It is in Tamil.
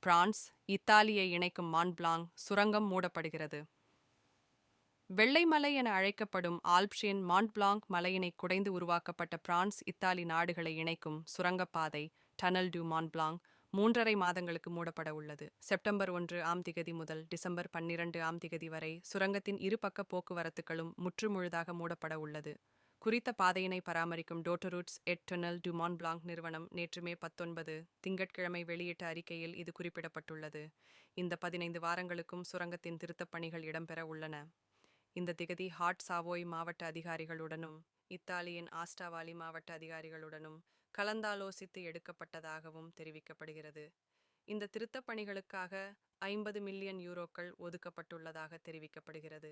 பிரான்ஸ், இத்தாலியை இணைக்கும் மாண்ட் பிளாங்க் சுரங்கம் மூடப்படுகிறது. வெள்ளை மலை என அழைக்கப்படும் ஆல்ப்ஸின் மாண்ட் பிளாங்க் மலையினை குடைந்து உருவாக்கப்பட்ட பிரான்ஸ், இத்தாலி நாடுகளை இணைக்கும் சுரங்கப்பாதை டனல் டு மாண்ட் பிளாங்க் 3½ மாதங்களுக்கு மூடப்பட உள்ளது. செப்டம்பர் 1 முதல் டிசம்பர் 12 வரை சுரங்கத்தின் இருபக்க போக்குவரத்துகளும் முற்றுமுழுதாக மூடப்பட உள்ளது. குறித்த பாதையினை பராமரிக்கும் டோட்டரூட்ஸ் எட் டனல் டு மாண்ட் பிளாங்க் நிறுவனம் நேற்று மே 19 திங்கட்கிழமை வெளியிட்ட அறிக்கையில் இது குறிப்பிடப்பட்டுள்ளது. இந்த 15 வாரங்களுக்கும் சுரங்கத்தின் திருத்தப் பணிகள் இடம்பெற உள்ளன. இந்த திகதி ஹாட் சாவோய் மாவட்ட அதிகாரிகளுடனும் இத்தாலியின் ஆஸ்டாவாலி மாவட்ட அதிகாரிகளுடனும் கலந்தாலோசித்து எடுக்கப்பட்டதாகவும் தெரிவிக்கப்படுகிறது. இந்த திருத்தப் பணிகளுக்காக 50 மில்லியன் யூரோக்கள் ஒதுக்கப்பட்டுள்ளதாக தெரிவிக்கப்படுகிறது.